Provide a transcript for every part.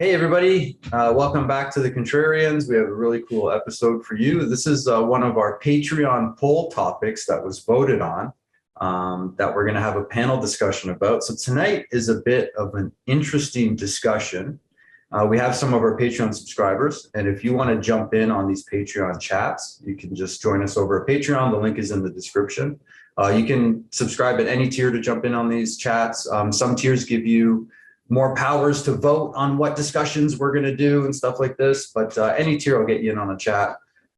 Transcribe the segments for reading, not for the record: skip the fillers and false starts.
Hey everybody, welcome back to the Contrarians. We have a really cool episode for you. This is one of our Patreon poll topics that was voted on that we're going to have a panel discussion about. So tonight is a bit of an interesting discussion. We have some of our Patreon subscribers, and if you want to jump in on these Patreon chats, you can just join us over at Patreon. The link is in the description. You can subscribe at any tier to jump in on these chats. Some tiers give you more powers to vote on what discussions we're going to do and stuff like this. But any tier will get you in on a chat.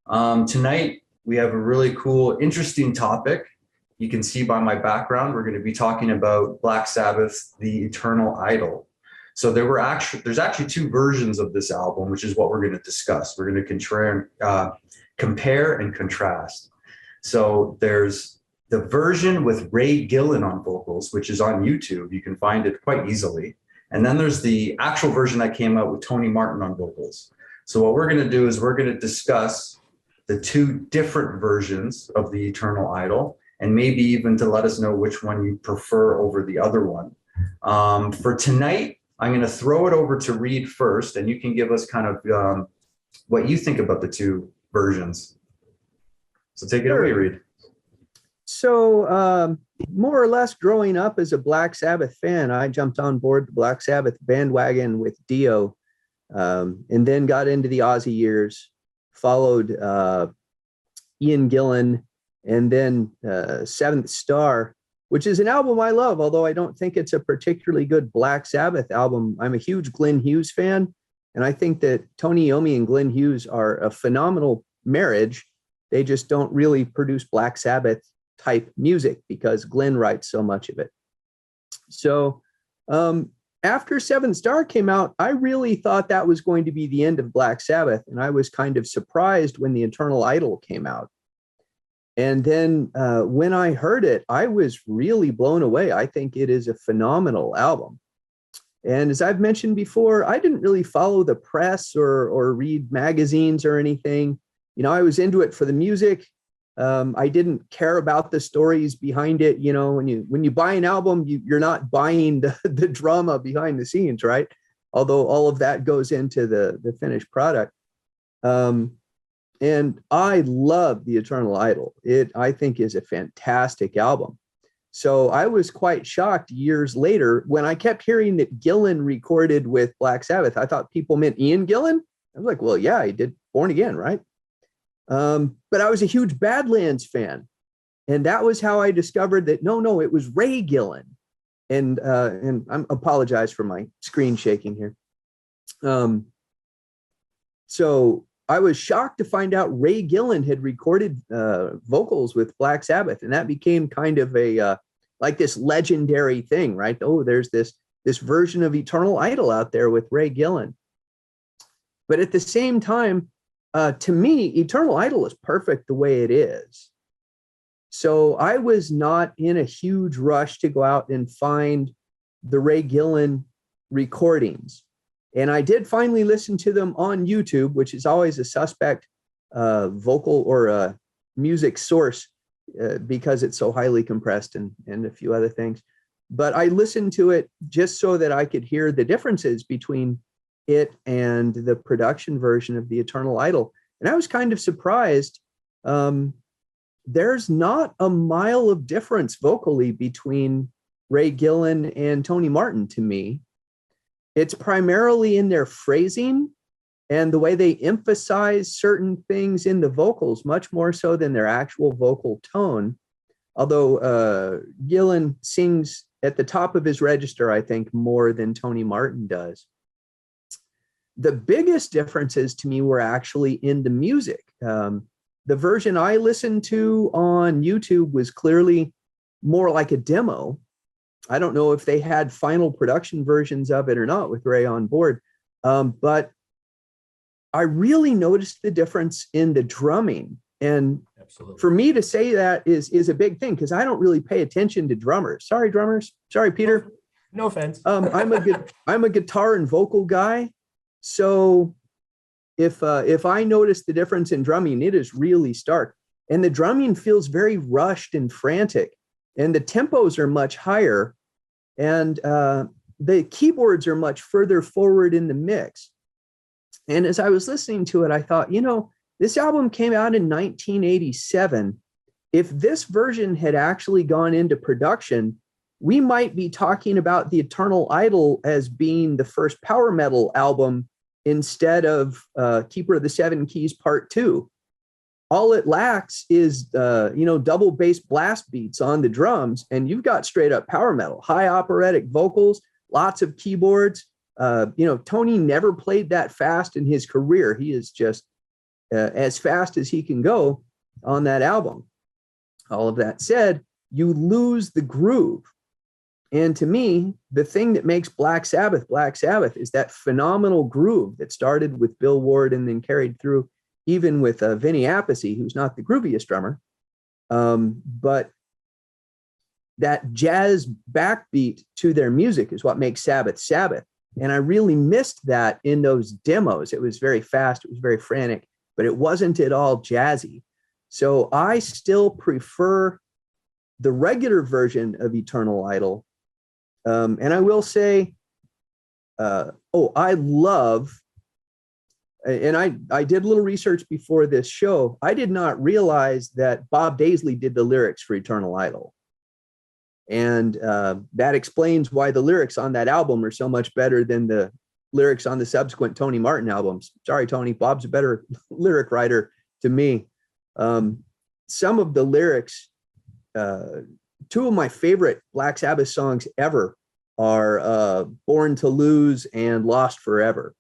Tonight, we have a really cool, interesting topic. You can see by my background, we're going to be talking about Black Sabbath, The Eternal Idol. So there's actually two versions of this album, which is what we're going to discuss. We're going to compare and contrast. So there's the version with Ray Gillen on vocals, which is on YouTube. You can find it quite easily. And then there's the actual version that came out with Tony Martin on vocals. So what we're going to do is we're going to discuss the two different versions of The Eternal Idol, and maybe even to let us know which one you prefer over the other one. For tonight, I'm going to throw it over to Reed first, and you can give us kind of what you think about the two versions. So take it away, Reed. So more or less growing up as a Black Sabbath fan, I jumped on board the Black Sabbath bandwagon with Dio, and then got into the Ozzy years, followed Ian Gillen, and then Seventh Star, which is an album I love, although I don't think it's a particularly good Black Sabbath album. I'm a huge Glenn Hughes fan, and I think that Tony Iommi and Glenn Hughes are a phenomenal marriage. They just don't really produce Black Sabbath type music because Glenn writes so much of it. So after Seventh Star came out, I really thought that was going to be the end of Black Sabbath. And I was kind of surprised when The Eternal Idol came out. And then when I heard it, I was really blown away. I think it is a phenomenal album. And as I've mentioned before, I didn't really follow the press or read magazines or anything. You know, I was into it for the music. I didn't care about the stories behind it. You know, when you buy an album, you're not buying the drama behind the scenes, right? Although all of that goes into the finished product. And I love The Eternal Idol. It, I think, is a fantastic album. So I was quite shocked years later when I kept hearing that Gillen recorded with Black Sabbath. I thought people meant Ian Gillen. I was like, well, yeah, he did Born Again, right? But I was a huge Badlands fan. And that was how I discovered that, no, it was Ray Gillen. And I apologize for my screen shaking here. So I was shocked to find out Ray Gillen had recorded vocals with Black Sabbath. And that became kind of a, like this legendary thing, right? Oh, there's this version of Eternal Idol out there with Ray Gillen. But at the same time, to me, Eternal Idol is perfect the way it is. So I was not in a huge rush to go out and find the Ray Gillen recordings. And I did finally listen to them on YouTube, which is always a suspect vocal or a music source because it's so highly compressed and a few other things. But I listened to it just so that I could hear the differences between it and the production version of The Eternal Idol. And I was kind of surprised. There's not a mile of difference vocally between Ray Gillen and Tony Martin to me. It's primarily in their phrasing and the way they emphasize certain things in the vocals, much more so than their actual vocal tone. Although Gillen sings at the top of his register, I think, more than Tony Martin does. The biggest differences to me were actually in the music. The version I listened to on YouTube was clearly more like a demo. I don't know if they had final production versions of it or not with Ray on board, but I really noticed the difference in the drumming. And absolutely, for me to say that is a big thing because I don't really pay attention to drummers. Sorry, drummers. Sorry, Peter. No offense. I'm a guitar and vocal guy. So if I notice the difference in drumming, it is really stark. And the drumming feels very rushed and frantic. And the tempos are much higher. And the keyboards are much further forward in the mix. And as I was listening to it, I thought, this album came out in 1987. If this version had actually gone into production, we might be talking about the Eternal Idol as being the first power metal album instead of Keeper of the Seven Keys Part 2. All it lacks is, double bass blast beats on the drums, and you've got straight up power metal, high operatic vocals, lots of keyboards. Tony never played that fast in his career. He is just as fast as he can go on that album. All of that said, you lose the groove. And to me, the thing that makes Black Sabbath is that phenomenal groove that started with Bill Ward and then carried through even with Vinny Appice, who's not the grooviest drummer. But that jazz backbeat to their music is what makes Sabbath Sabbath. And I really missed that in those demos. It was very fast, it was very frantic, but it wasn't at all jazzy. So I still prefer the regular version of Eternal Idol. And I will say, I love, and I did a little research before this show. I did not realize that Bob Daisley did the lyrics for Eternal Idol. And that explains why the lyrics on that album are so much better than the lyrics on the subsequent Tony Martin albums. Sorry, Tony, Bob's a better lyric writer to me. Some of the lyrics, two of my favorite Black Sabbath songs ever are Born to Lose and Lost Forever.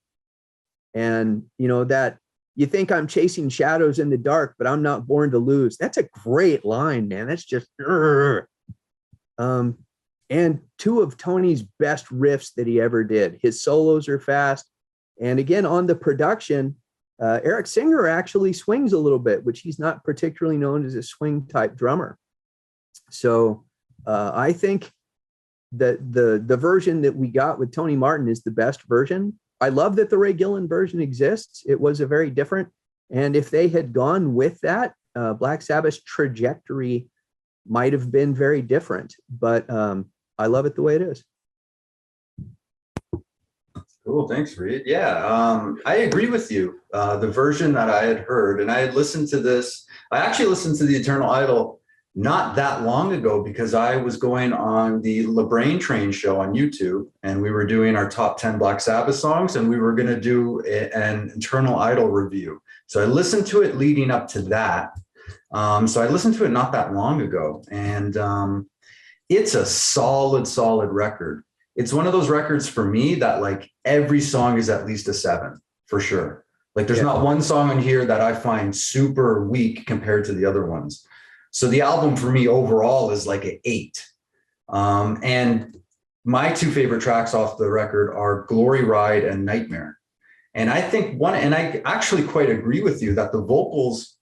And, that you think I'm chasing shadows in the dark, but I'm not born to lose. That's a great line, man. That's just, and two of Tony's best riffs that he ever did. His solos are fast. And again, on the production, Eric Singer actually swings a little bit, which he's not particularly known as a swing type drummer. So I think that the version that we got with Tony Martin is the best version. I love that the Ray Gillen version exists. It was a very different, and if they had gone with that, Black Sabbath's trajectory might have been very different, but I love it the way it is. Cool, thanks, Reed. Yeah, I agree with you. The version that I had heard, and I had listened to this, I actually listened to the Eternal Idol not that long ago because I was going on the LeBrain Train show on YouTube, and we were doing our top 10 Black Sabbath songs, and we were going to do an Eternal Idol review. So I listened to it leading up to that. So I listened to it not that long ago, and it's a solid record. It's one of those records for me that like every song is at least a 7 for sure. Like there's not one song in here that I find super weak compared to the other ones. So the album for me overall is like an 8. And my two favorite tracks off the record are Glory Ride and Nightmare. And I think and I actually quite agree with you that the vocals,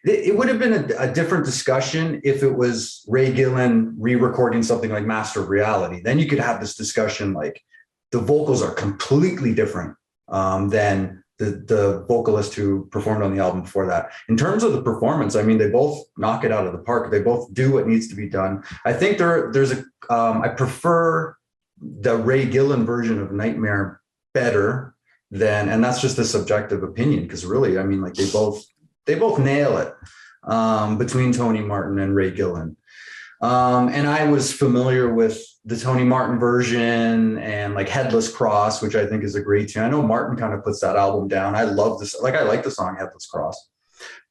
it would have been a different discussion if it was Ray Gillen re-recording something like Master of Reality. Then you could have this discussion like the vocals are completely different than the vocalist who performed on the album before that. In terms of the performance, I mean, they both knock it out of the park. They both do what needs to be done. I think I prefer the Ray Gillen version of Nightmare better than, and that's just a subjective opinion, because really, I mean, like they both nail it between Tony Martin and Ray Gillen. And I was familiar with the Tony Martin version and like Headless Cross, which I think is a great tune. I know Martin kind of puts that album down. I love this. Like I like the song Headless Cross,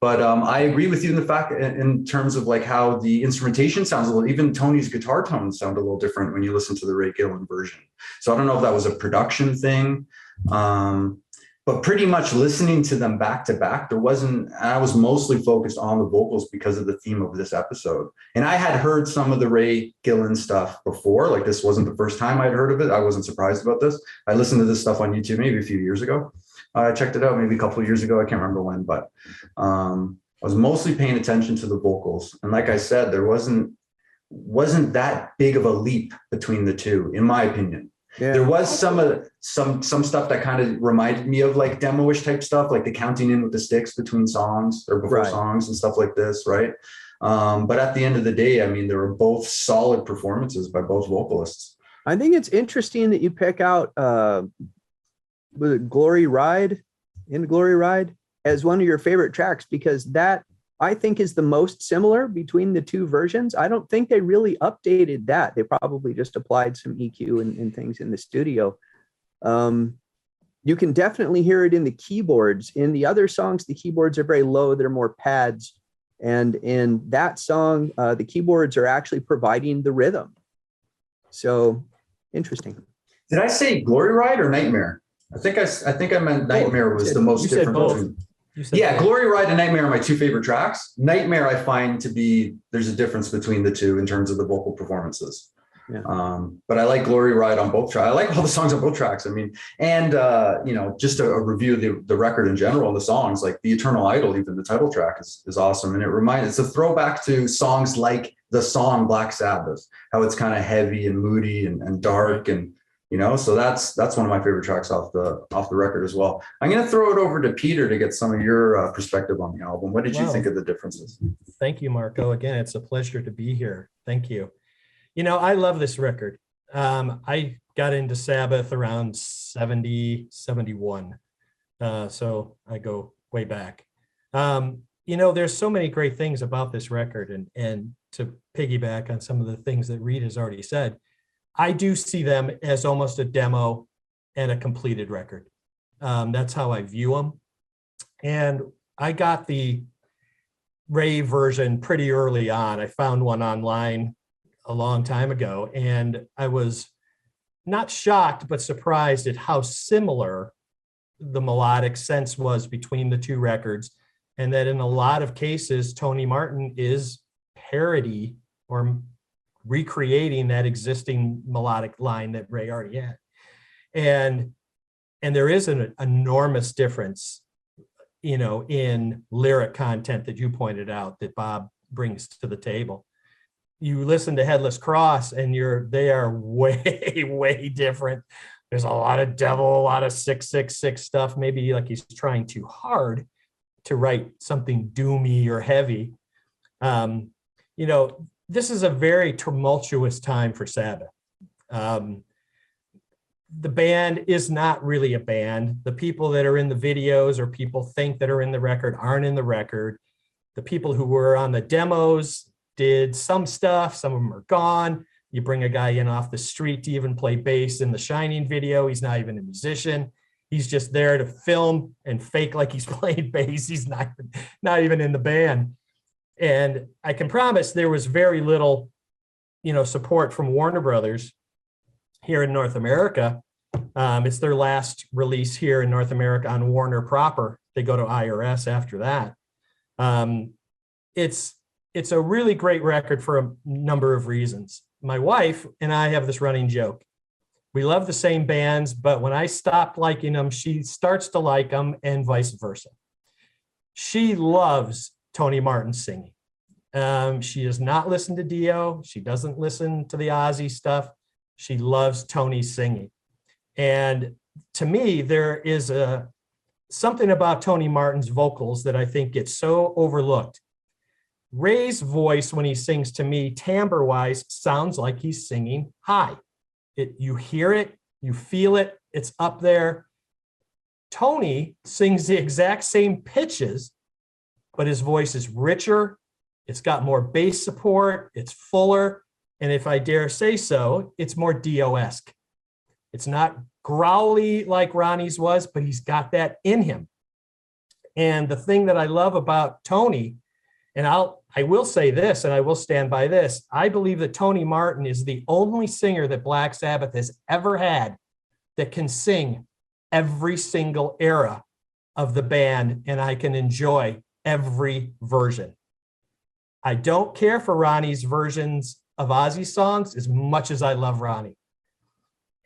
but I agree with you in the fact in terms of like how the instrumentation sounds a little, even Tony's guitar tones sound a little different when you listen to the Ray Gillen version. So I don't know if that was a production thing. But pretty much listening to them back to back, I was mostly focused on the vocals because of the theme of this episode. And I had heard some of the Ray Gillen stuff before, like this wasn't the first time I'd heard of it. I wasn't surprised about this. I listened to this stuff on YouTube maybe a few years ago. I checked it out maybe a couple of years ago. I can't remember when, but I was mostly paying attention to the vocals. And like I said, there wasn't that big of a leap between the two, in my opinion. Yeah. There was some stuff that kind of reminded me of like demo-ish type stuff, like the counting in with the sticks between songs or before songs and stuff like this, right? But at the end of the day, I mean, there were both solid performances by both vocalists. I think it's interesting that you pick out was it Glory Ride, In Glory Ride, as one of your favorite tracks, because that I think is the most similar between the two versions. I don't think they really updated that. They probably just applied some EQ and things in the studio. You can definitely hear it in the keyboards. In the other songs, the keyboards are very low. They're more pads. And in that song, the keyboards are actually providing the rhythm. So interesting. Did I say Glory Ride or Nightmare? I think I meant Nightmare was the most different between. Yeah, Glory Ride and Nightmare are my two favorite tracks. Nightmare I find to be there's a difference between the two in terms of the vocal performances. Yeah. But I like Glory Ride on both tracks. I like all the songs on both tracks. I mean, and just a review of the record in general, the songs like The Eternal Idol, even the title track is awesome. And it's a throwback to songs like the song Black Sabbath, how it's kind of heavy and moody and dark and so that's one of my favorite tracks off the record as well. I'm going to throw it over to Peter to get some of your perspective on the album. What did you think of the differences? Thank you, Marco. Again, it's a pleasure to be here. Thank you. I love this record. I got into Sabbath around 70, 71. So I go way back. There's so many great things about this record, and to piggyback on some of the things that Reed has already said, I do see them as almost a demo and a completed record. That's how I view them. And I got the Ray version pretty early on. I found one online a long time ago, and I was not shocked, but surprised at how similar the melodic sense was between the two records. And that in a lot of cases, Tony Martin is parody or recreating that existing melodic line that Ray already had. And there is an enormous difference, in lyric content that you pointed out that Bob brings to the table. You listen to Headless Cross and they are way, way different. There's a lot of devil, a lot of 666 stuff, maybe like he's trying too hard to write something doomy or heavy. This is a very tumultuous time for Sabbath. The band is not really a band. The people that are in the videos or people think that are in the record aren't in the record. The people who were on the demos did some stuff. Some of them are gone. You bring a guy in off the street to even play bass in the Shining video. He's not even a musician. He's just there to film and fake like he's playing bass. He's not even in the band. And I can promise there was very little, support from Warner Brothers here in North America. It's their last release here in North America on Warner proper. They go to IRS after that. It's a really great record for a number of reasons. My wife and I have this running joke. We love the same bands, but when I stop liking them, she starts to like them and vice versa. She loves Tony Martin singing. She does not listen to Dio. She doesn't listen to the Ozzy stuff. She loves Tony singing. And to me, there is something about Tony Martin's vocals that I think gets so overlooked. Ray's voice, when he sings, to me, timbre-wise, sounds like he's singing high. You hear it, you feel it, it's up there. Tony sings the exact same pitches, but his voice is richer, it's got more bass support, it's fuller, and if I dare say so, it's more Dio-esque. It's not growly like Ronnie's was, but he's got that in him. And the thing that I love about Tony, and I will say this, and I will stand by this, I believe that Tony Martin is the only singer that Black Sabbath has ever had that can sing every single era of the band, and I can enjoy every version. I don't care for Ronnie's versions of Ozzy songs as much as I love Ronnie.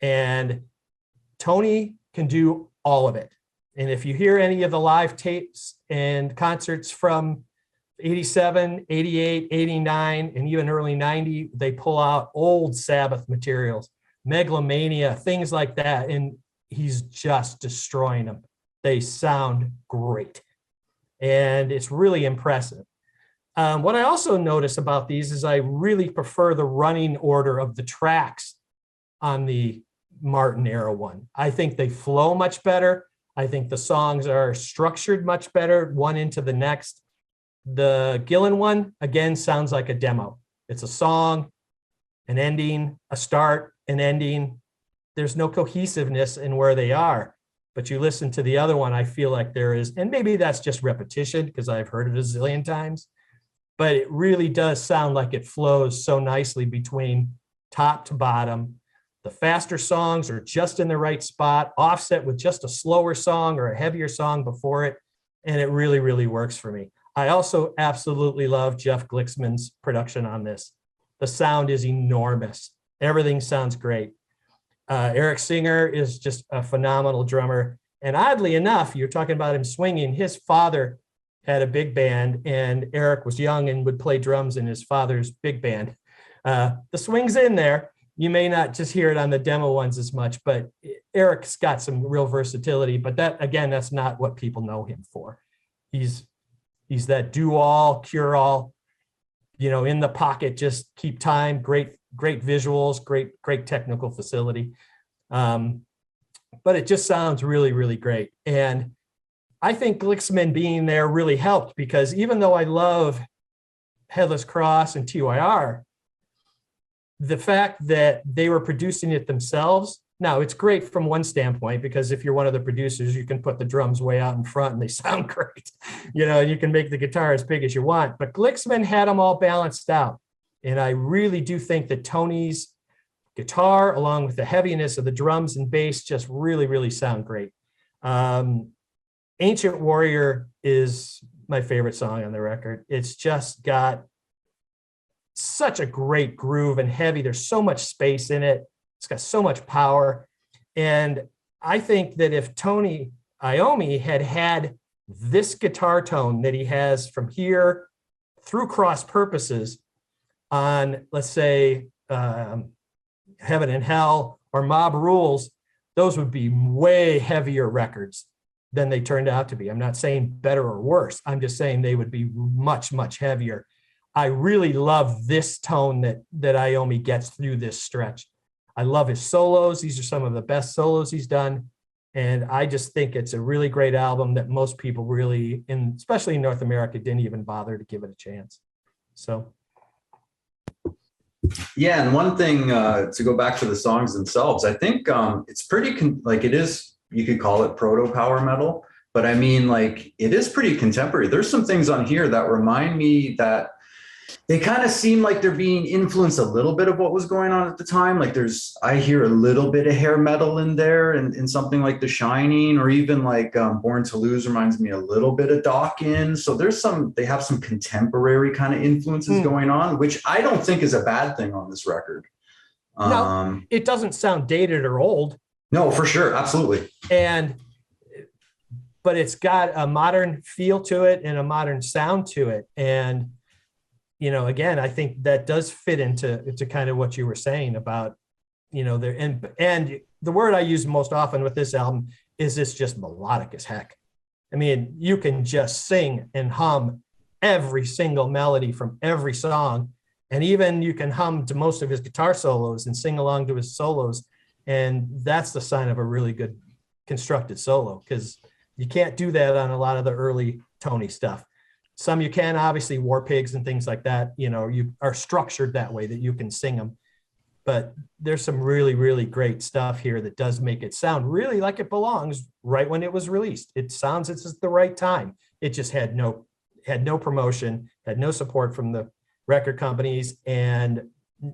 And Tony can do all of it. And if you hear any of the live tapes and concerts from 87, 88, 89, and even early 90, they pull out old Sabbath materials, Megalomania, things like that. And he's just destroying them. They sound great. And it's really impressive. What I also notice about these is I really prefer the running order of the tracks on the Martin era one. I think they flow much better. I think the songs are structured much better, one into the next. The Gillen one, again, sounds like a demo. It's a song, an ending, a start, an ending. There's no cohesiveness in where they are. But you listen to the other one, I feel like there is, and maybe that's just repetition because I've heard it a zillion times, but it really does sound like it flows so nicely between top to bottom. The faster songs are just in the right spot, offset with just a slower song or a heavier song before it. And it really, really works for me. I also absolutely love Jeff Glicksman's production on this. The sound is enormous. Everything sounds great. Eric Singer is just a phenomenal drummer. And oddly enough, you're talking about him swinging. His father had a big band, and Eric was young and would play drums in his father's big band. The swing's in there. You may not just hear it on the demo ones as much, but Eric's got some real versatility. But that, again, that's not what people know him for. He's that do-all, cure-all, in the pocket, just keep time, great visuals, great technical facility. But it just sounds really, really great. And I think Glicksman being there really helped, because even though I love Headless Cross and TYR, the fact that they were producing it themselves, now it's great from one standpoint, because if you're one of the producers, you can put the drums way out in front and they sound great, and you can make the guitar as big as you want. But Glicksman had them all balanced out. And I really do think that Tony's guitar, along with the heaviness of the drums and bass, just really, really sound great. Ancient Warrior is my favorite song on the record. It's just got such a great groove and heavy. There's so much space in it. It's got so much power. And I think that if Tony Iommi had this guitar tone that he has from here through Cross Purposes on, let's say, Heaven and Hell or Mob Rules, those would be way heavier records than they turned out to be. I'm not saying better or worse. I'm just saying they would be much, much heavier. I really love this tone that Iommi gets through this stretch. I love his solos. These are some of the best solos he's done. And I just think it's a really great album that most people really, especially in North America, didn't even bother to give it a chance. So. Yeah, and one thing to go back to the songs themselves, I think it's pretty it is, you could call it proto power metal, but I mean, like, it is pretty contemporary. There's some things on here that remind me that they kind of seem like they're being influenced a little bit of what was going on at the time. Like I hear a little bit of hair metal in there, and in something like The Shining, or even like Born to Lose reminds me a little bit of Dawkins. So they have some contemporary kind of influences going on, which I don't think is a bad thing on this record. No, it doesn't sound dated or old. No, for sure. Absolutely. But it's got a modern feel to it and a modern sound to it. And, again, I think that does fit into kind of what you were saying about, and the word I use most often with this album is it's just melodic as heck. I mean, you can just sing and hum every single melody from every song. And even you can hum to most of his guitar solos and sing along to his solos. And that's the sign of a really good constructed solo, because you can't do that on a lot of the early Tony stuff. Some you can, obviously, War Pigs and things like that, you are structured that way that you can sing them. But there's some really, really great stuff here that does make it sound really like it belongs right when it was released. It sounds it's the right time. It just had no promotion, had no support from the record companies, and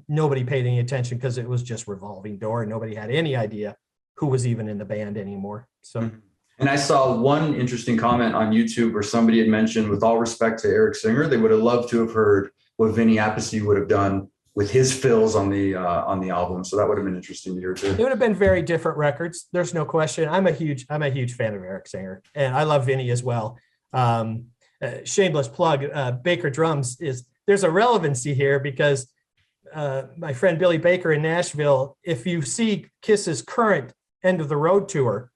nobody paid any attention because it was just Revolving Door. Nobody had any idea who was even in the band anymore. So. And I saw one interesting comment on YouTube where somebody had mentioned, with all respect to Eric Singer, they would have loved to have heard what Vinny Appice would have done with his fills on the album. So that would have been interesting to hear too. It would have been very different records. There's no question. I'm a huge fan of Eric Singer, and I love Vinny as well. Shameless plug, Baker Drums there's a relevancy here because my friend Billy Baker in Nashville, if you see Kiss's current End of the Road tour,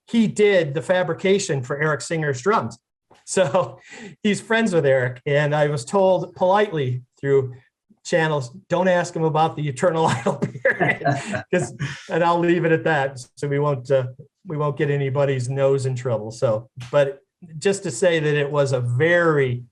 he did the fabrication for Eric Singer's drums. So he's friends with Eric. And I was told politely through channels, don't ask him about the Eternal Idol period, and I'll leave it at that. So we won't get anybody's nose in trouble. So, but just to say that it was a very,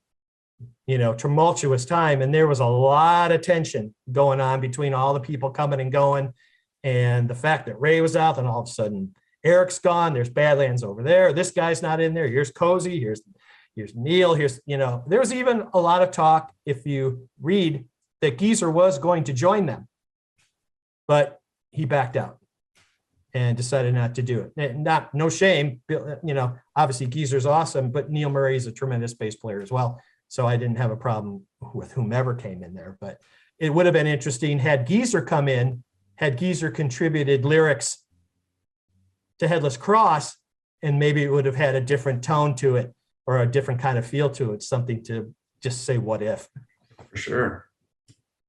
tumultuous time, and there was a lot of tension going on between all the people coming and going, and the fact that Ray was out, and all of a sudden Eric's gone. There's Badlands over there. This guy's not in there. Here's Cozy. Here's Neil. There was even a lot of talk, if you read, that Geezer was going to join them, but he backed out and decided not to do it. And no shame, obviously Geezer's awesome, but Neil Murray is a tremendous bass player as well. So I didn't have a problem with whomever came in there, but it would have been interesting had Geezer come in, had Geezer contributed lyrics to Headless Cross, and maybe it would have had a different tone to it or a different kind of feel to it, something to just say, what if? For sure.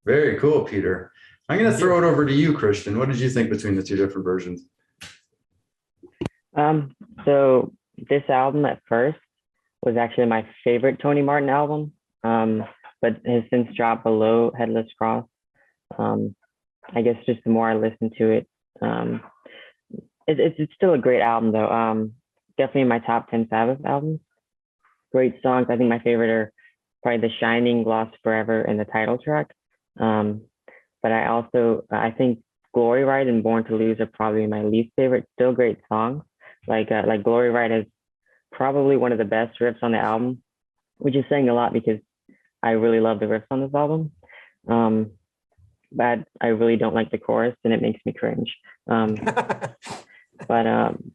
Very cool, Peter. I'm going to throw it over to you, Christian. What did you think between the two different versions? So this album at first was actually my favorite Tony Martin album, but has since dropped below Headless Cross. I guess just the more I listen to it, it's still a great album though. Definitely in my top 10 Sabbath albums. Great songs. I think my favorite are probably The Shining, Lost Forever, and the title track. But I think Glory Ride and Born to Lose are probably my least favorite. Still great songs. Like Glory Ride is probably one of the best riffs on the album, which is saying a lot because I really love the riffs on this album. But I really don't like the chorus, and it makes me cringe. But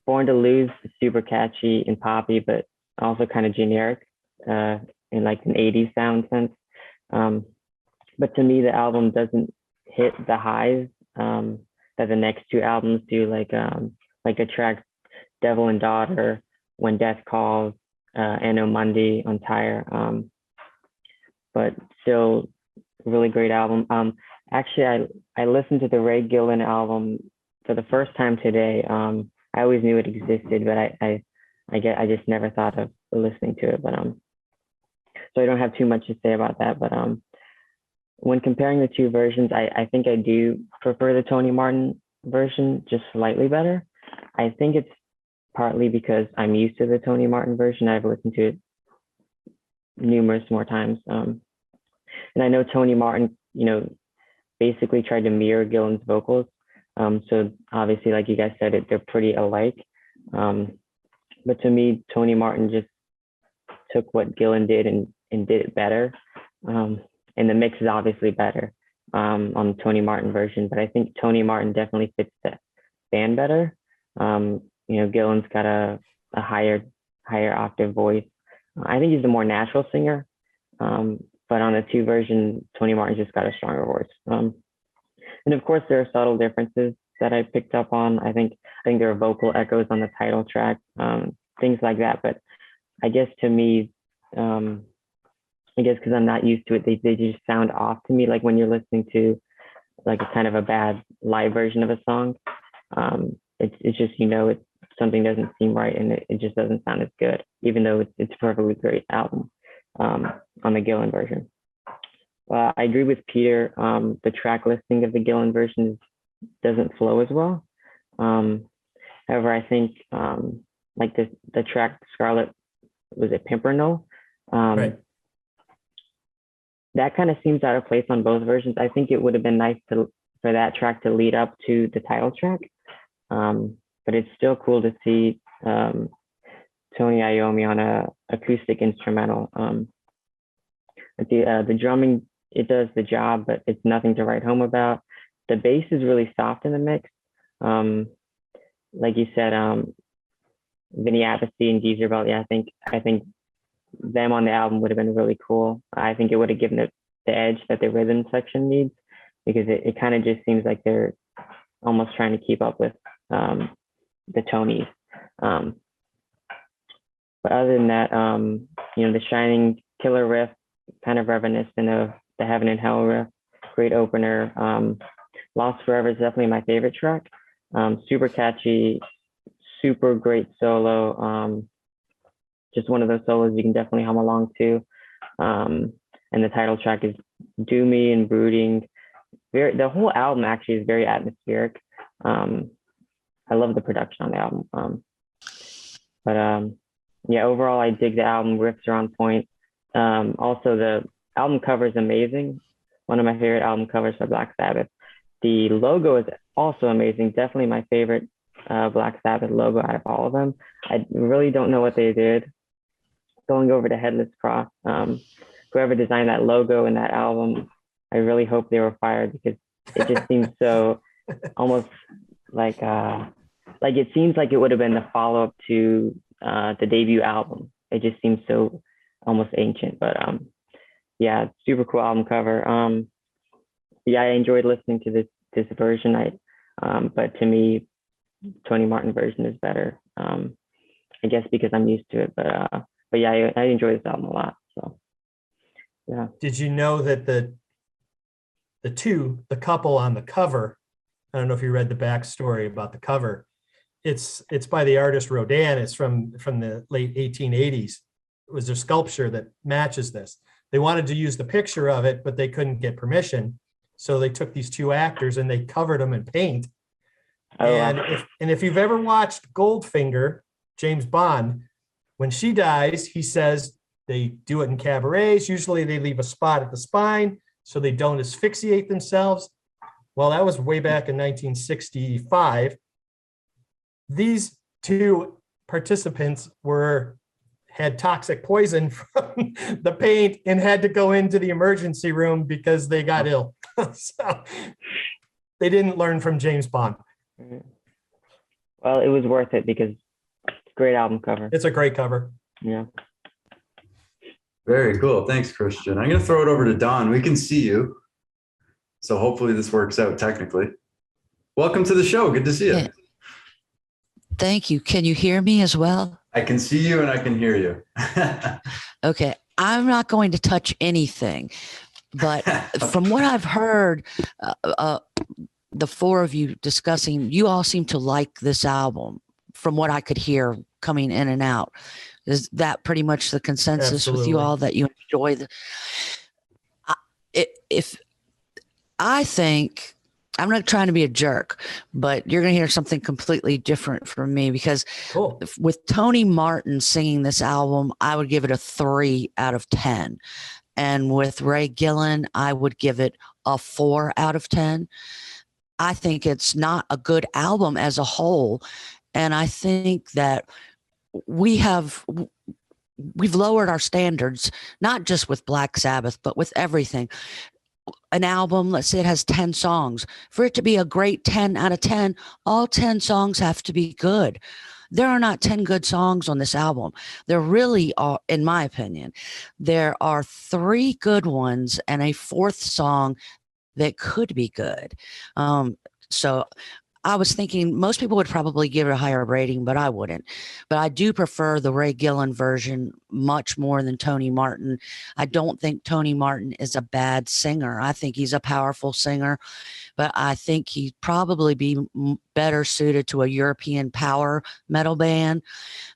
Born to Lose is super catchy and poppy, but also kind of generic in like an 80s sound sense. But to me, the album doesn't hit the highs that the next two albums do, like the track Devil and Daughter, When Death Calls, Anno Mundi on Tire. But still, really great album. Actually, I listened to the Ray Gillen album for the first time today. I always knew it existed, but I just never thought of listening to it. But so I don't have too much to say about that. But when comparing the two versions, I think I do prefer the Tony Martin version just slightly better. I think it's partly because I'm used to the Tony Martin version. I've listened to it numerous more times. And I know Tony Martin, basically tried to mirror Gillen's vocals. So obviously, like you guys said, they're pretty alike. But to me, Tony Martin just took what Gillen did and did it better. And the mix is obviously better on the Tony Martin version, but I think Tony Martin definitely fits the band better. Gillen's got a higher octave voice. I think he's a more natural singer, but on the two versions, Tony Martin's just got a stronger voice. And of course, there are subtle differences that I picked up on. I think there are vocal echoes on the title track, things like that. But I guess to me, because I'm not used to it, they just sound off to me. Like when you're listening to like a kind of a bad live version of a song, it's just, something doesn't seem right, and it just doesn't sound as good, even though it's a perfectly great album on the Gillen version. I agree with Peter. The track listing of the Gillen version doesn't flow as well. However, I think like the track Scarlet, was it Pimpernel? Right. That kind of seems out of place on both versions. I think it would have been nice for that track to lead up to the title track. But it's still cool to see Tony Iommi on a acoustic instrumental. The drumming, it does the job, but it's nothing to write home about. The bass is really soft in the mix. Like you said, Vinny Appice and Geezer Belt, I think them on the album would have been really cool. I think it would have given it the edge that the rhythm section needs, because it kind of just seems like they're almost trying to keep up with the Tonys. But other than that, the Shining killer riff, kind of reminiscent of the Heaven and Hell riff, great opener. Lost Forever is definitely my favorite track. Super catchy, super great solo. Just one of those solos you can definitely hum along to. and the title track is doomy and brooding. The whole album actually is very atmospheric. I love the production on the album. Yeah, overall, I dig the album. Riffs are on point. Also, the album cover is amazing. One of my favorite album covers for Black Sabbath. The logo is also amazing. Definitely my favorite Black Sabbath logo out of all of them. I really don't know what they did. Going over to Headless Cross, whoever designed that logo and that album, I really hope they were fired, because it just seems so almost like it seems like it would have been the follow-up to the debut album. It just seems so almost ancient, but yeah, super cool album cover. Yeah, I enjoyed listening to this version. But to me, Tony Martin version is better. I guess because I'm used to it, but yeah, I enjoy this album a lot. So yeah. Did you know that the couple on the cover, I don't know if you read the backstory about the cover. It's by the artist Rodin. It's from the late 1880s. It was a sculpture that matches this. They wanted to use the picture of it, but they couldn't get permission. So they took these two actors and they covered them in paint. Oh, and if you've ever watched Goldfinger, James Bond, when she dies, he says they do it in cabarets. Usually they leave a spot at the spine so they don't asphyxiate themselves. Well, that was way back in 1965. These two participants had toxic poison from the paint and had to go into the emergency room because they got ill. So they didn't learn from James Bond. Well, it was worth it because it's a great album cover. It's a great cover. Yeah. Very cool. Thanks, Christian. I'm going to throw it over to Don. We can see you, so hopefully this works out technically. Welcome to the show. Good to see you. Yeah. Thank you. Can you hear me as well? I can see you and I can hear you. Okay. I'm not going to touch anything, but from what I've heard, the four of you discussing, you all seem to like this album from what I could hear coming in and out. Is that pretty much the consensus with you all, that you enjoy if I think, I'm not trying to be a jerk, but you're going to hear something completely different from me, because with Tony Martin singing this album, I would give it a 3 out of 10. And with Ray Gillen, I would give it a 4 out of 10. I think it's not a good album as a whole. And I think that we've lowered our standards, not just with Black Sabbath, but with everything. An album, let's say it has 10 songs. For it to be a great 10 out of 10, all 10 songs have to be good. There are not 10 good songs on this album. There really are, in my opinion. There are 3 good ones and a 4th song that could be good. So I was thinking most people would probably give it a higher rating, but I wouldn't. But I do prefer the Ray Gillen version much more than Tony Martin. I don't think Tony Martin is a bad singer. I think he's a powerful singer, but I think he'd probably be better suited to a European power metal band.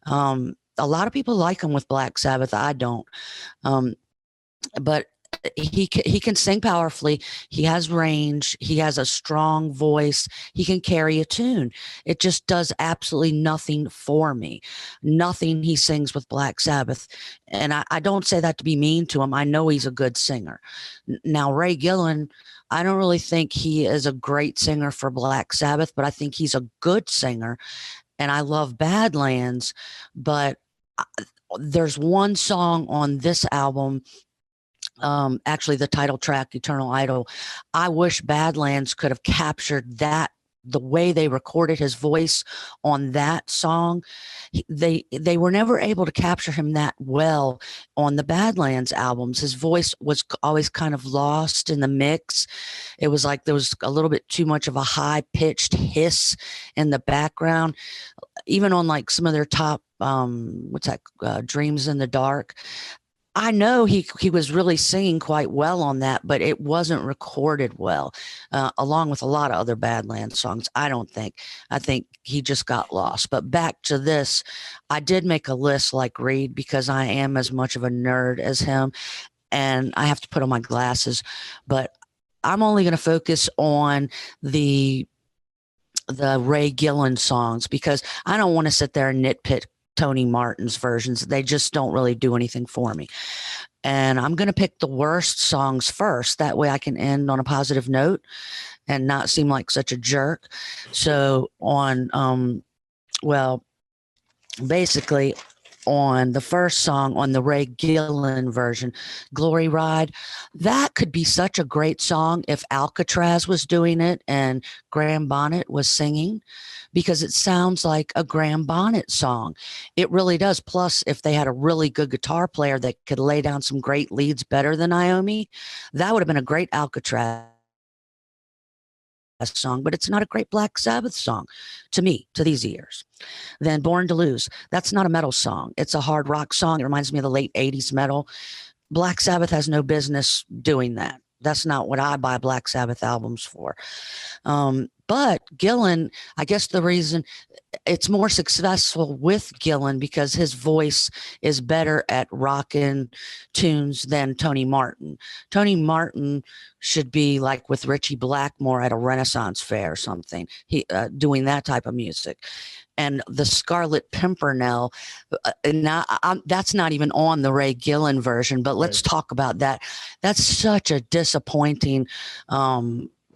A lot of people like him with Black Sabbath. I don't. But he can sing powerfully. He has range. He has a strong voice. He can carry a tune. It just does absolutely nothing for me. Nothing he sings with Black Sabbath. And I don't say that to be mean to him. I know he's a good singer. Now, Ray Gillen, I don't really think he is a great singer for Black Sabbath, but I think he's a good singer. And I love Badlands, but there's one song on this album, actually the title track, Eternal Idol. I wish Badlands could have captured that, the way they recorded his voice on that song. They were never able to capture him that well on the Badlands albums. His voice was always kind of lost in the mix. It was like there was a little bit too much of a high-pitched hiss in the background. Even on like some of their top, Dreams in the Dark, I know he was really singing quite well on that, but it wasn't recorded well, along with a lot of other Badlands songs. I think he just got lost. But back to this, I did make a list like Reed because I am as much of a nerd as him. and I have to put on my glasses, but I'm only going to focus on the Ray Gillen songs because I don't want to sit there and nitpick Tony Martin's versions. They just don't really do anything for me. And I'm going to pick the worst songs first. That way I can end on a positive note and not seem like such a jerk. So basically on the first song on the Ray Gillen version, Glory Ride, that could be such a great song if Alcatraz was doing it and Graham Bonnet was singing, because it sounds like a Graham Bonnet song. It really does. Plus, if they had a really good guitar player that could lay down some great leads better than Iommi, that would have been a great Alcatraz song, but it's not a great Black Sabbath song to me, to these ears. Then Born to Lose, that's not a metal song. It's a hard rock song. It reminds me of the late 80s metal. Black Sabbath has no business doing that. That's not what I buy Black Sabbath albums for. But Gillen, I guess the reason it's more successful with Gillen because his voice is better at rockin' tunes than Tony Martin. Tony Martin should be like with Richie Blackmore at a Renaissance fair or something, doing that type of music. And the Scarlet Pimpernel, that's not even on the Ray Gillen version, but let's talk about that. That's such a disappointing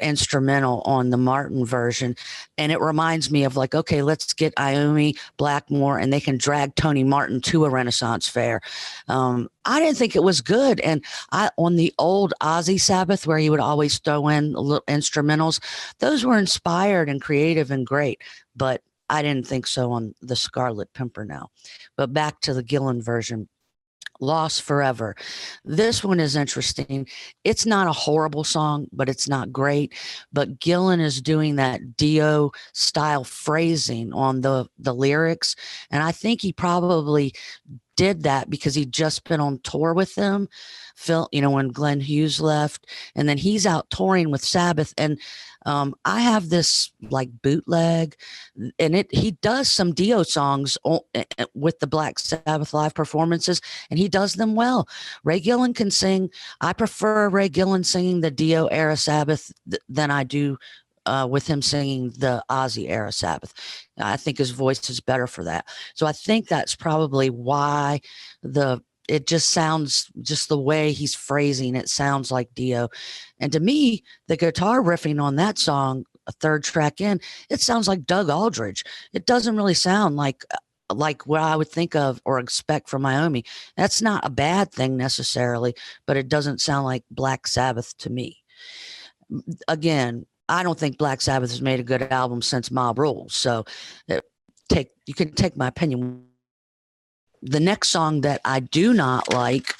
instrumental on the Martin version. And it reminds me of like, okay, let's get Iommi, Blackmore, and they can drag Tony Martin to a Renaissance fair. I didn't think it was good. And on the old Ozzy Sabbath, where he would always throw in little instrumentals, those were inspired and creative and great. But I didn't think so on the Scarlet Pimpernel. But back to the Gillen version. Lost Forever. This one is interesting. It's not a horrible song, but it's not great. But Gillen is doing that Dio style phrasing on the lyrics. And I think he probably did that because he'd just been on tour with them, Phil, when Glenn Hughes left, and then he's out touring with Sabbath. And I have this like bootleg, and he does some Dio songs with the Black Sabbath live performances, and he does them well. Ray Gillen can sing. I prefer Ray Gillen singing the Dio era Sabbath than I do with him singing the Ozzy era Sabbath. I think his voice is better for that. So I think that's probably why it just sounds, just the way he's phrasing it sounds like Dio. And to me, the guitar riffing on that song, a third track in, it sounds like Doug Aldridge. It doesn't really sound like what I would think of or expect from Iommi. That's not a bad thing necessarily, but it doesn't sound like Black Sabbath to me. Again, I don't think Black Sabbath has made a good album since Mob Rules. So you can take my opinion. The next song that I do not like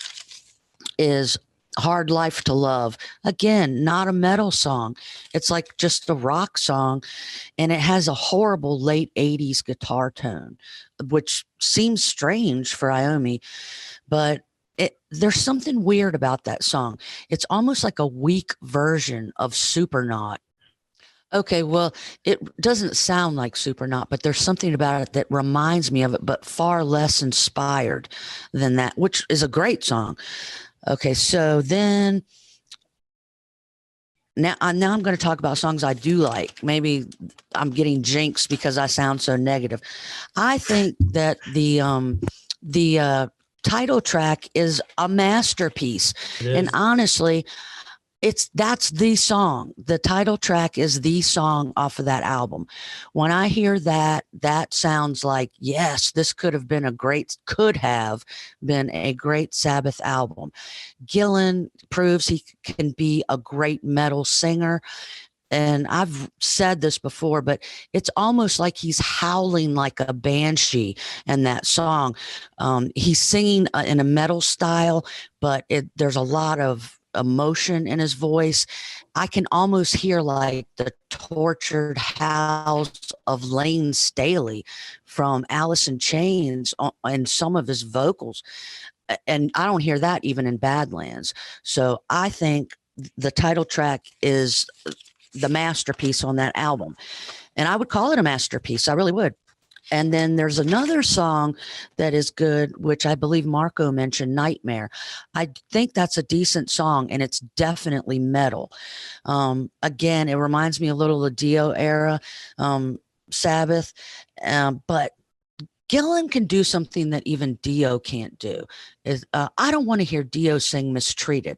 is Hard Life to Love. Again, not a metal song. It's like just a rock song, and it has a horrible late 80s guitar tone, which seems strange for Iommi, but there's something weird about that song. It's almost like a weak version of Supernaut. Okay, well, it doesn't sound like Supernaut, but there's something about it that reminds me of it, but far less inspired than that, which is a great song. Okay, so then now I'm going to talk about songs I do like. Maybe I'm getting jinxed because I sound so negative. I think that the title track is a masterpiece, and honestly, that's the song. The title track is the song off of that album. When I hear that sounds like, yes, this could have been a great Sabbath album. Gillen proves he can be a great metal singer. And I've said this before, but it's almost like he's howling like a banshee in that song. He's singing in a metal style, but there's a lot of emotion in his voice. I can almost hear like the tortured howls of Lane Staley from Alice in Chains in some of his vocals. And I don't hear that even in Badlands. So I think the title track is the masterpiece on that album. And I would call it a masterpiece. I really would. And then there's another song that is good, which I believe Marco mentioned, Nightmare. I think that's a decent song, and it's definitely metal. Again, it reminds me a little of the Dio era, Sabbath, but Gillen can do something that even Dio can't do. I don't want to hear Dio sing Mistreated.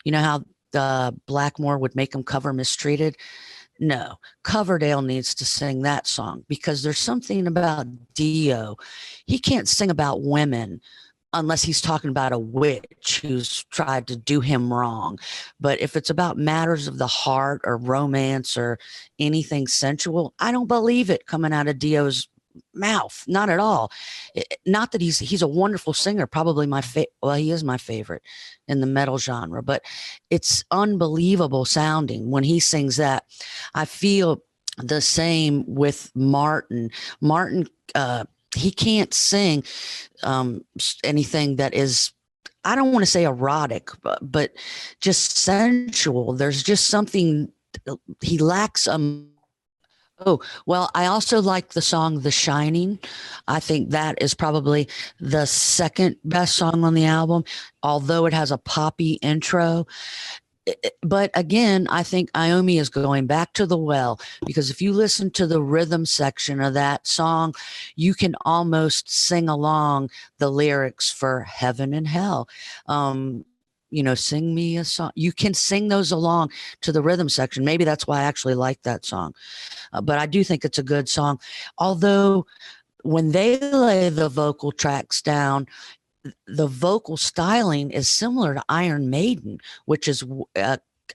You know how Blackmore would make him cover Mistreated? No, Coverdale needs to sing that song, because there's something about Dio. He can't sing about women unless he's talking about a witch who's tried to do him wrong. But if it's about matters of the heart or romance or anything sensual, I don't believe it coming out of Dio's mouth. Not at all. Not that he's a wonderful singer, probably he is my favorite in the metal genre, but it's unbelievable sounding when he sings that. I feel the same with Martin. He can't sing anything that is, I don't want to say erotic, but just sensual. There's just something he lacks. Oh, well, I also like the song The Shining. I think that is probably the second best song on the album, although it has a poppy intro. But again, I think Iommi is going back to the well, because if you listen to the rhythm section of that song, you can almost sing along the lyrics for Heaven and Hell. Sing me a song. You can sing those along to the rhythm section. Maybe that's why I actually like that song. But I do think it's a good song. Although when they lay the vocal tracks down, the vocal styling is similar to Iron Maiden, which is,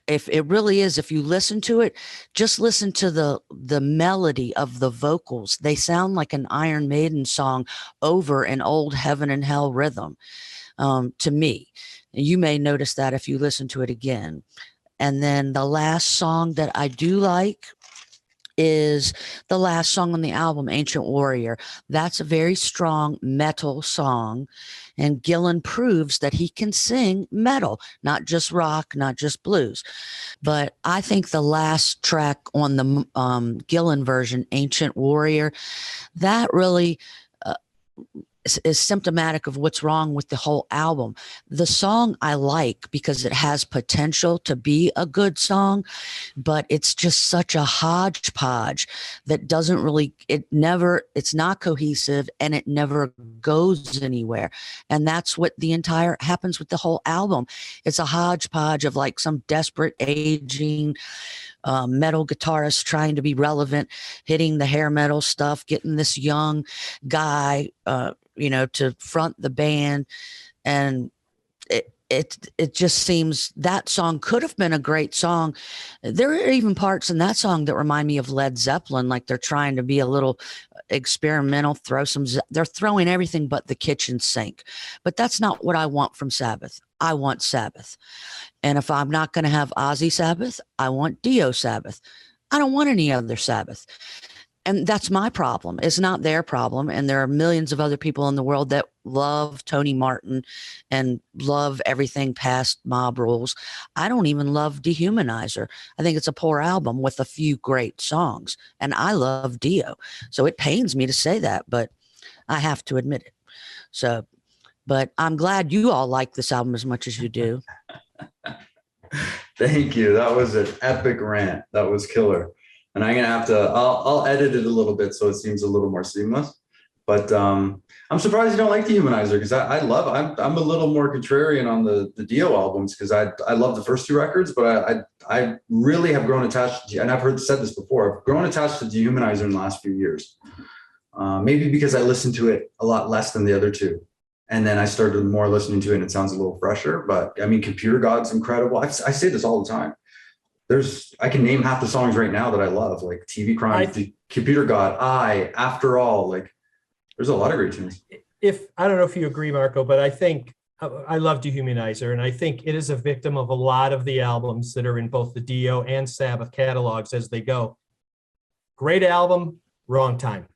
if it really is, if you listen to it, just listen to the melody of the vocals. They sound like an Iron Maiden song over an old Heaven and Hell rhythm, to me. You may notice that if you listen to it again. And then the last song that I do like is the last song on the album, Ancient Warrior. That's a very strong metal song. And Gillen proves that he can sing metal, not just rock, not just blues. But I think the last track on the Gillen version, Ancient Warrior, that really is symptomatic of what's wrong with the whole album. The song I like because it has potential to be a good song, but it's just such a hodgepodge that doesn't really, it's not cohesive, and it never goes anywhere. And that's what happens with the whole album. It's a hodgepodge of like some desperate aging metal guitarist trying to be relevant, hitting the hair metal stuff, getting this young guy, to front the band. And it just seems that song could have been a great song. There are even parts in that song that remind me of Led Zeppelin, like they're trying to be a little experimental, they're throwing everything but the kitchen sink. But that's not what I want from Sabbath. I want Sabbath. And if I'm not going to have Ozzy Sabbath, I want Dio Sabbath. I don't want any other Sabbath. And that's my problem. It's not their problem. And there are millions of other people in the world that love Tony Martin and love everything past Mob Rules. I don't even love Dehumanizer. I think it's a poor album with a few great songs. And I love Dio. So it pains me to say that, but I have to admit it. So, but I'm glad you all like this album as much as you do. Thank you. That was an epic rant. That was killer. And I'm going to have to, I'll edit it a little bit so it seems a little more seamless. But I'm surprised you don't like Dehumanizer, because I'm a little more contrarian on the Dio albums, because I love the first two records, but I really have grown attached to, and I've said this before, I've grown attached to Dehumanizer in the last few years. Maybe because I listened to it a lot less than the other two. And then I started more listening to it and it sounds a little fresher. But I mean, Computer God's incredible. I say this all the time. I can name half the songs right now that I love, like TV Crime, Computer God, After All. Like, there's a lot of great tunes. I don't know if you agree, Marco, but I think I love Dehumanizer, and I think it is a victim of a lot of the albums that are in both the Dio and Sabbath catalogs as they go. Great album, wrong time.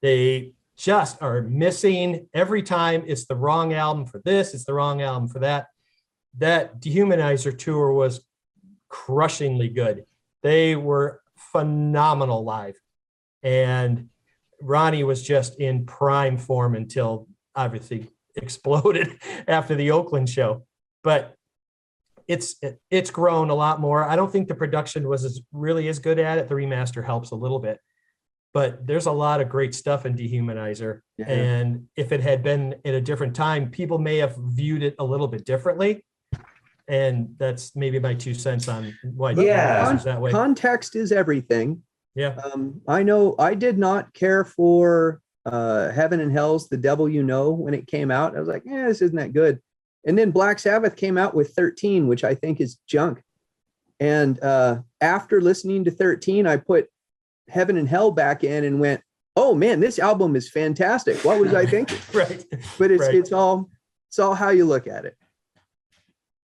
They just are missing every time. It's the wrong album for this, it's the wrong album for that. That Dehumanizer tour was crushingly good. They were phenomenal live. And Ronnie was just in prime form until obviously exploded after the Oakland show. But it's grown a lot more. I don't think the production was really as good at it. The remaster helps a little bit, but there's a lot of great stuff in Dehumanizer. Yeah. And if it had been at a different time, people may have viewed it a little bit differently. And that's maybe my 2 cents on why Yeah. it's that way. Context is everything. Yeah. I know I did not care for Heaven and Hell's The Devil You Know when it came out. I was like, this isn't that good. And then Black Sabbath came out with 13, which I think is junk. And after listening to 13, I put Heaven and Hell back in and went, oh man, this album is fantastic. What was I thinking? Right. But Right. it's all how you look at it.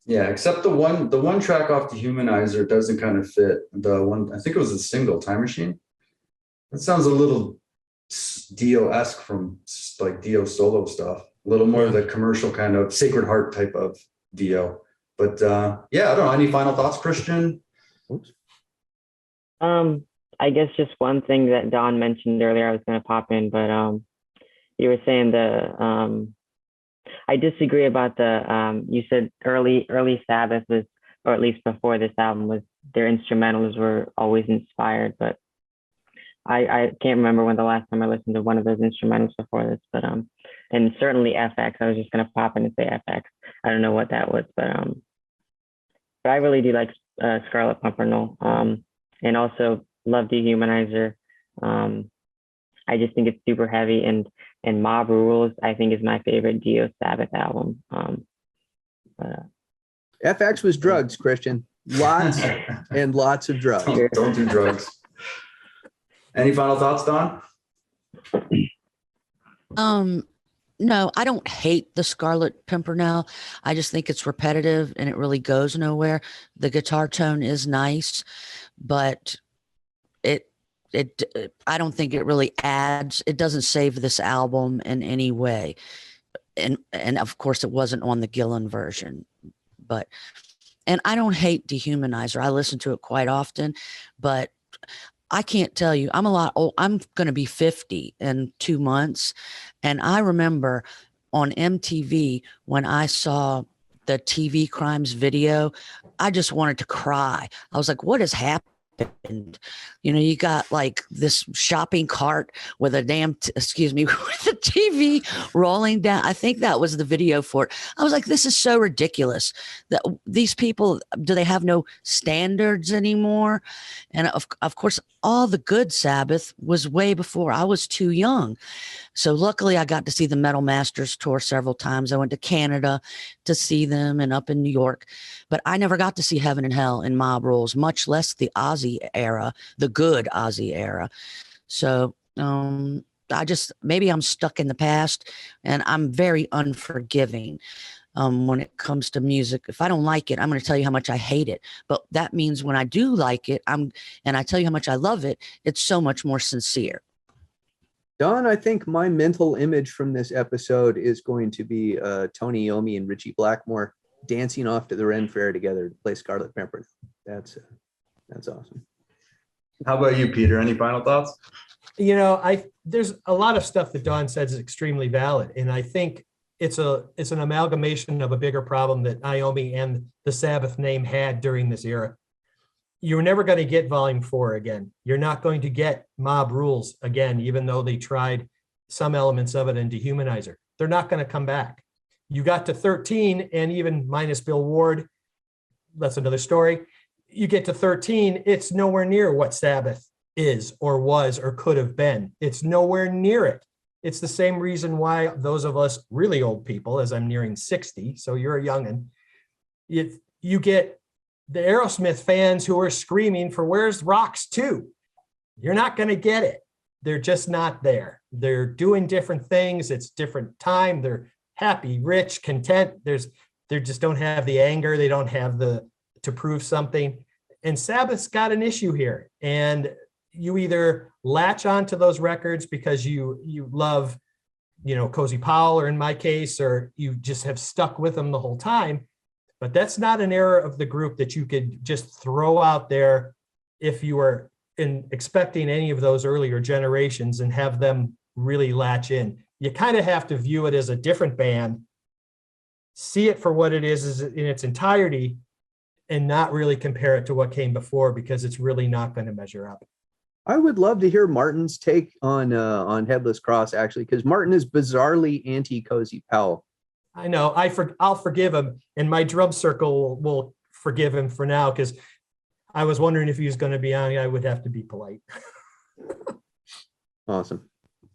Yeah, except the one track off Dehumanizer doesn't kind of fit. The one, I think it was a single, Time Machine. That sounds a little Dio-esque from like Dio solo stuff. A little more of the commercial kind of Sacred Heart type of Dio. But yeah, I don't know. Any final thoughts, Christian? Oops. I guess just one thing that Don mentioned earlier, I was going to pop in, but you were saying I disagree about you said early Sabbath was, or at least before this album, was their instrumentals were always inspired, but I can't remember when the last time I listened to one of those instrumentals before this, but and certainly FX. I was just gonna pop in and say FX. I don't know what that was, but I really do like Scarlet Pimpernel, and also love Dehumanizer. I just think it's super heavy, and Mob Rules I think is my favorite Dio Sabbath album. FX was drugs, Christian. Lots and lots of drugs. Don't do drugs. Any final thoughts, Don? No, I don't hate the Scarlet Pimpernel. I just think it's repetitive and it really goes nowhere. The guitar tone is nice, but I don't think it really adds. It doesn't save this album in any way. And of course it wasn't on the Gillen version, and I don't hate Dehumanizer. I listen to it quite often, but I can't tell you, I'm a lot old. I'm going to be 50 in 2 months. And I remember on MTV when I saw the TV Crimes video, I just wanted to cry. I was like, what has happened? You know, you got like this shopping cart with a with the TV rolling down. I think that was the video for it. I was like, this is so ridiculous that these people, do they have no standards anymore? And of course, all the good Sabbath was way before I was too young. So luckily I got to see the Metal Masters tour several times. I went to Canada to see them and up in New York, but I never got to see Heaven and Hell and Mob Rules, much less the Ozzy era, the good Ozzy era. So maybe I'm stuck in the past, and I'm very unforgiving when it comes to music. If I don't like it, I'm going to tell you how much I hate it. But that means when I do like it, and I tell you how much I love it, it's so much more sincere. Don, I think my mental image from this episode is going to be Tony Iommi and Richie Blackmore dancing off to the Ren Fair together to play Scarlet Pimpernel. That's awesome. How about you, Peter? Any final thoughts? You know, there's a lot of stuff that Don says is extremely valid, and I think it's an amalgamation of a bigger problem that Iommi and the Sabbath name had during this era. You're never going to get Volume 4 again. You're not going to get Mob Rules again, even though they tried some elements of it in Dehumanizer. They're not going to come back. You got to 13, and even minus Bill Ward, that's another story. You get to 13, it's nowhere near what Sabbath is or was or could have been. It's nowhere near it. It's the same reason why those of us really old people, as I'm nearing 60, so you're a youngin', you get the Aerosmith fans who are screaming for "Where's Rocks 2?" You're not going to get it. They're just not there. They're doing different things. It's different time. They're happy, rich, content. They just don't have the anger. They don't have to prove something. And Sabbath's got an issue here. And you either latch onto those records because you love, Cozy Powell, or in my case, or you just have stuck with them the whole time. But that's not an era of the group that you could just throw out there if in expecting any of those earlier generations and have them really latch in. You kind of have to view it as a different band, see it for what it is in its entirety, and not really compare it to what came before, because it's really not going to measure up. I would love to hear Martin's take on Headless Cross, actually, because Martin is bizarrely anti-Cozy Powell. I know. I'll forgive him, and my drum circle will forgive him for now, because I was wondering if he was going to be on. I would have to be polite. Awesome.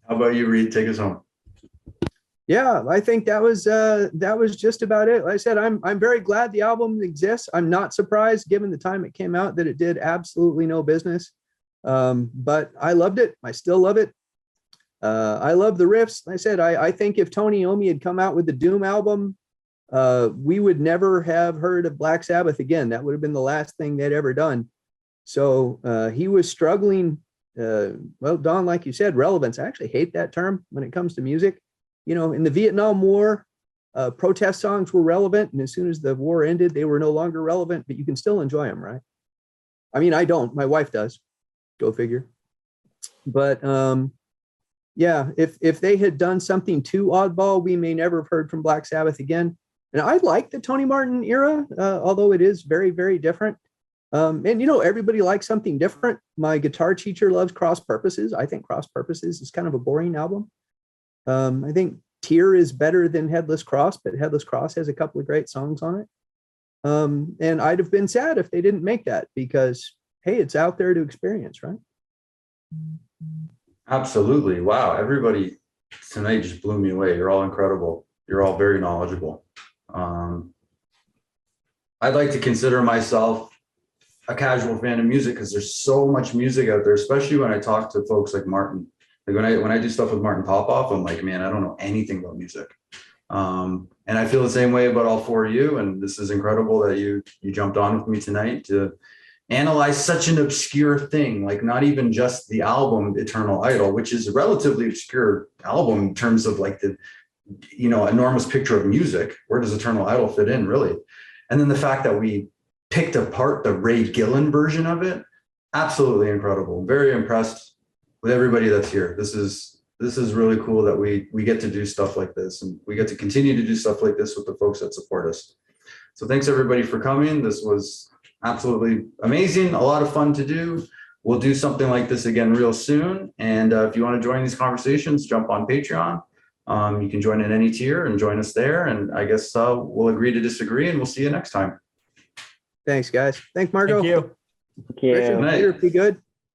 How about you, Reed? Take us home. Yeah, I think that was just about it. Like I said, I'm very glad the album exists. I'm not surprised, given the time it came out, that it did absolutely no business. But I loved it. I still love it. I love the riffs. Like I said, I think if Tony Iommi had come out with the Doom album, we would never have heard of Black Sabbath again. That would have been the last thing they'd ever done. So he was struggling. Well, Don, like you said, relevance. I actually hate that term when it comes to music. You know, in the Vietnam War, protest songs were relevant, and as soon as the war ended, they were no longer relevant, but you can still enjoy them, right? I mean, I don't. My wife does. Go figure. But yeah, if they had done something too oddball, we may never have heard from Black Sabbath again. And I like the Tony Martin era, although it is very, very different. And, you know, everybody likes something different. My guitar teacher loves Cross Purposes. I think Cross Purposes is kind of a boring album. I think Tear is better than Headless Cross, but Headless Cross has a couple of great songs on it. And I'd have been sad if they didn't make that, because, hey, it's out there to experience, right? Absolutely. Wow. Everybody tonight just blew me away. You're all incredible. You're all very knowledgeable. I'd like to consider myself a casual fan of music, because there's so much music out there, especially when I talk to folks like Martin. Like when I do stuff with Martin Popoff, I'm like, man, I don't know anything about music. And I feel the same way about all four of you. And this is incredible that you jumped on with me tonight to analyze such an obscure thing, like not even just the album Eternal Idol, which is a relatively obscure album in terms of like the, you know, enormous picture of music. Where does Eternal Idol fit in, really? And then the fact that we picked apart the Ray Gillen version of it, absolutely incredible. Very impressed with everybody that's here. This is really cool that we get to do stuff like this, and we get to continue to do stuff like this with the folks that support us. So thanks everybody for coming. This was absolutely amazing. A lot of fun to do. We'll do something like this again real soon. And if you want to join these conversations, jump on Patreon. You can join at any tier and join us there. And I guess we'll agree to disagree, and we'll see you next time. Thanks, guys. Thanks, Margo. Thank you. Thank you. Richard, Peter, be good.